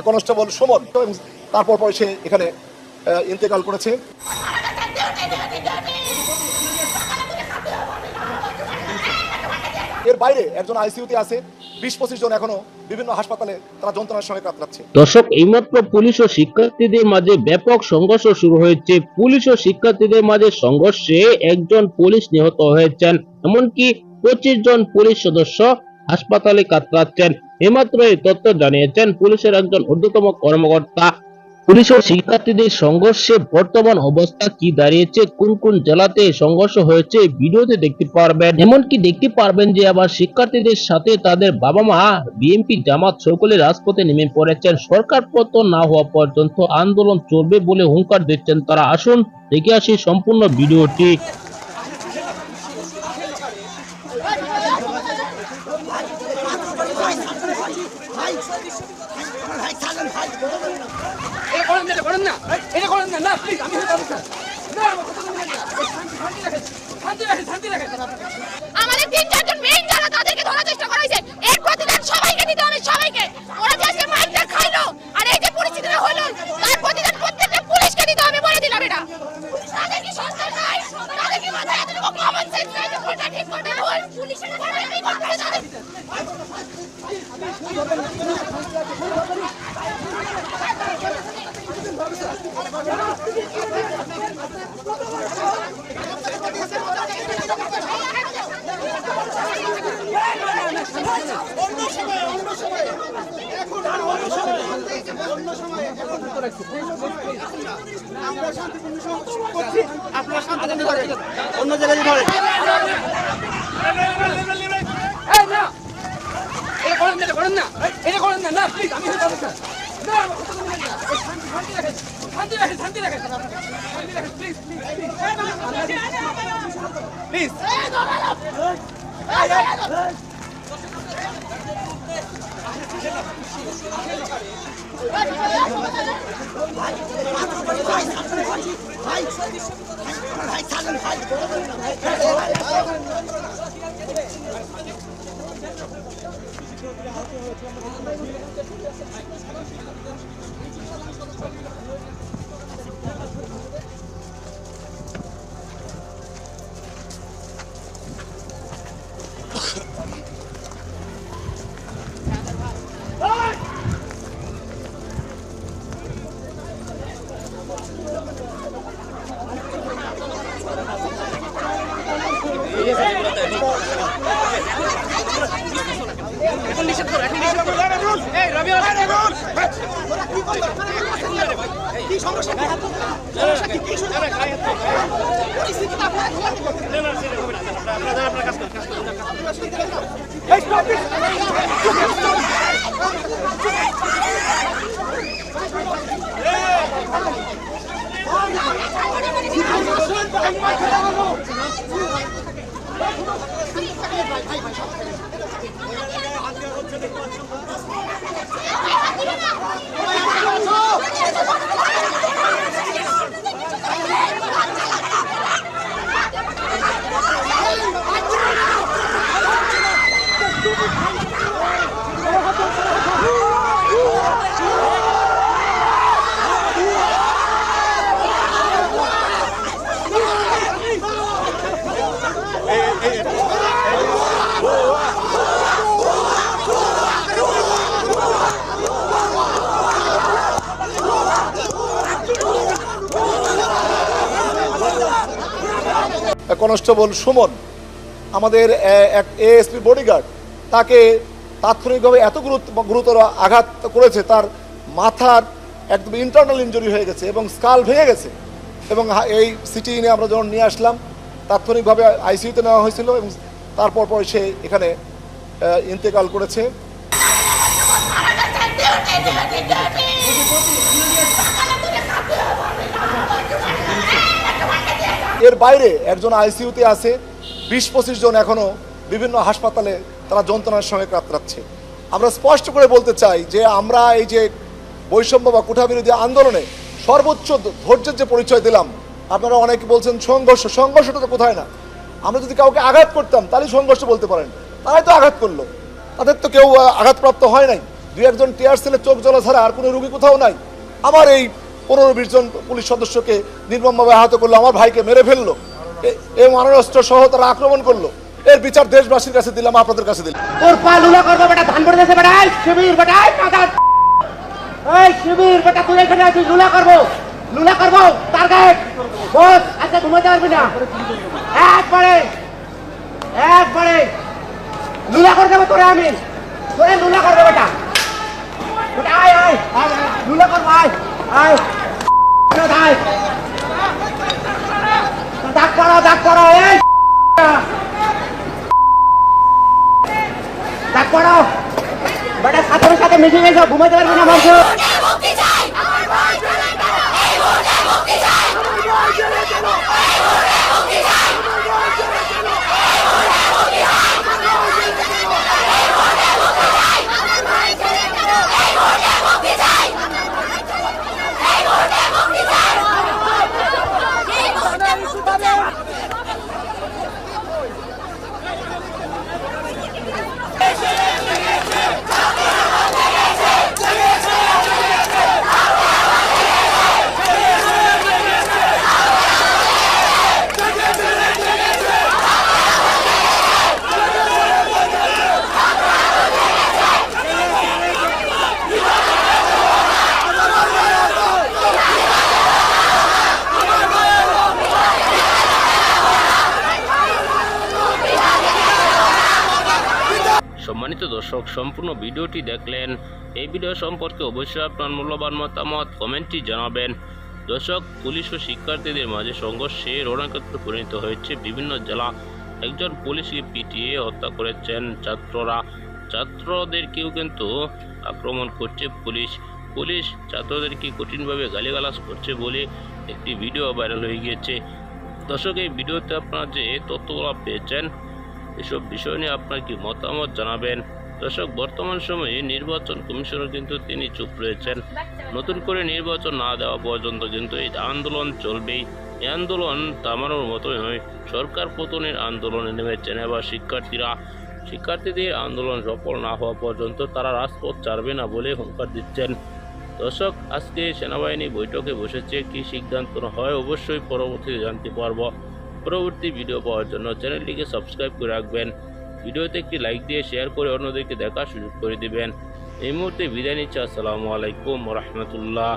Constable Suman তারপর পরে সে এখানে ইন্তেকাল করেছে। এর বাইরে একজন আইসিইউতে আছে, 20-25 জন এখনো বিভিন্ন হাসপাতালে তারা যন্ত্রণার সঙ্গে কাতরাচ্ছে। দর্শক, এইমাত্র পুলিশ ও শিক্ষার্থীদের মাঝে ব্যাপক সংঘর্ষ শুরু হয়েছে। পুলিশ ও শিক্ষার্থীদের মাঝে সংঘর্ষে একজন পুলিশ নিহত হয়েছেন, এমনকি 25 জন পুলিশ সদস্য হাসপাতালে কাতরাচ্ছেন। এইমাত্র এই তথ্য জানিয়েছেন পুলিশের একজন ঊর্ধ্বতম কর্মকর্তা। পুলিশ ও শিক্ষার্থীদের সংঘর্ষে বর্তমান অবস্থা কি দাঁড়িয়েছে, কোন কোন জেলাতে সংঘর্ষ হয়েছে ভিডিওতে দেখতে পারবেন। এমনকি দেখতে পারবেন যে আবার শিক্ষার্থীদের সাথে তাদের বাবা মা, বিএনপি, জামাত সকলে রাজপথে নেমে পড়েছেন। সরকার পতন না হওয়া পর্যন্ত আন্দোলন চলবে বলে হুঙ্কার দিচ্ছেন তারা। আসুন দেখে আসি সম্পূর্ণ ভিডিওটি। আমাদের 3-4 মেইন যারা তাদেরকে ধরার চেষ্টা করা হয়েছে, এর প্রতিদান সবাইকে দিতে হবে, সবাইকে। ওরা যে আজকে মাইকটা খাইলো আর এই যে পরিস্থিতিটা হলো, তার প্রতিদান প্রত্যেকটা পুলিশকে দিতে হবে, বলে দিলাম এটা। তাদের কি সংস্কার নাই, তাদের কি মাথায় এতটুকু কমন সেন্স নাই যে ভুলটা ঠিক করবে? পুলিশের উপরে কি করতে হবে? অন্য জায়গায় ধরে কনস্টেবল সুমন আমাদের এক এএসপি বডিগার্ড, তাকে তাৎক্ষণিকভাবে এত গুরুতর আঘাত করেছে, তার মাথার একদম ইন্টারনাল ইনজুরি হয়ে গেছে এবং স্কাল ভেঙে গেছে। এবং এই সিটি নিয়ে আমরা যখন নিয়ে আসলাম, তাৎক্ষণিকভাবে আইসিইউতে নেওয়া হয়েছিল এবং তারপর পরে সে এখানে ইন্তেকাল করেছে। এর বাইরে একজন আইসিইউতে আছে, 20-25 জন এখনো বিভিন্ন হাসপাতালে তারা যন্ত্রণার সঙ্গে কাতরাচ্ছে। আমরা স্পষ্ট করে বলতে চাই যে আমরা এই যে বৈষম্য বা কোঠা বিরোধী আন্দোলনে সর্বোচ্চ ধৈর্যের যে পরিচয় দিলাম, আপনারা অনেকে বলছেন সংঘর্ষটা তো কোথায় না। আমরা যদি কাউকে আঘাত করতাম তাহলে সংঘর্ষ বলতে পারেন, তারাই তো আঘাত করলো, তাদের তো কেউ আঘাতপ্রাপ্ত হয় নাই। দুই একজন টিয়ার সেলে চোখ জ্বলা ছাড়া আর কোনো রুগী কোথাও নাই। আমার এই 15-20 জন পুলিশ সদস্যকে নির্মমভাবে আহত করলো, আমার ভাইকে মেরে ফেললো, এই মারণাস্ত্র সহ তারা আক্রমণ করলো। এর বিচার দেশবাসীর কাছে দিলাম, আপনাদের কাছে দিলাম। তোর পা লুলা করবো বেটা, ধান পড়ে গেছে বেটা, এই শিবির বেটা, এই মাথা, এই শিবির বেটা, তুই এখানে আছিস, লুলা করবো টার্গেট বস। আচ্ছা ঘুমাতে পারবি না, একবারে লুলা করে দেবো তোরে, আমি তোরে লুলা করবো বেটা, বেটা আয় লুলা করবো, আয় ডাক পড়ো এই ডাক পড়ো বেটা, সাথে সাথে মিশে গেছো, ঘুমাতে পারবি না বংশ। সম্মানিত দর্শক, সম্পূর্ণ ভিডিওটি দেখলেন। এই ভিডিও সম্পর্কে অবশ্যই আপনার মূল্যবান মতামত কমেন্টে জানাবেন। দর্শক, পুলিশ ও শিক্ষার্থীদের মাঝে সংঘর্ষে রণক্ষেত্রে পরিণত হয়েছে বিভিন্ন জেলা। একজন পুলিশকে পিটিয়ে হত্যা করেছেন ছাত্ররা। ছাত্রদেরকেও কিন্তু আক্রমণ করছে পুলিশ ছাত্রদেরকে কঠিনভাবে গালিগালাজ করছে বলে একটি ভিডিও ভাইরাল হয়ে গিয়েছে। দর্শক, এই ভিডিওতে আপনারা যে তথ্যগুলো পেয়েছেন, এসব বিষয় নিয়ে আপনার কি মতামত জানাবেন। দর্শক, বর্তমান সময়ে নির্বাচন কমিশনার কিন্তু তিনি চুপ রয়েছেন। নতুন করে নির্বাচন না দেওয়া পর্যন্ত কিন্তু এই আন্দোলন চলবেই। এই আন্দোলন থামানোর মতোই নয়, সরকার পতনের আন্দোলনে নেমেছেন। এবার শিক্ষার্থীদের আন্দোলন সফল না হওয়া পর্যন্ত তারা রাজপথ ছাড়বে না বলে হুঁশিয়ার দিচ্ছেন। দর্শক, আজকে সেনাবাহিনী বৈঠকে বসেছে, কি সিদ্ধান্ত হয় অবশ্যই পরবর্তীতে জানতে পারব। পরবর্তী ভিডিও পাওয়ার জন্য চ্যানেলটিকে সাবস্ক্রাইব করে রাখবেন। ভিডিওতে একটি লাইক দিয়ে শেয়ার করে অন্যদেরকে দেখার সুযোগ করে দিবেন। এই মুহূর্তে বিদায় নিচ্ছি। আসসালামু আলাইকুম ওয়া রাহমাতুল্লাহ।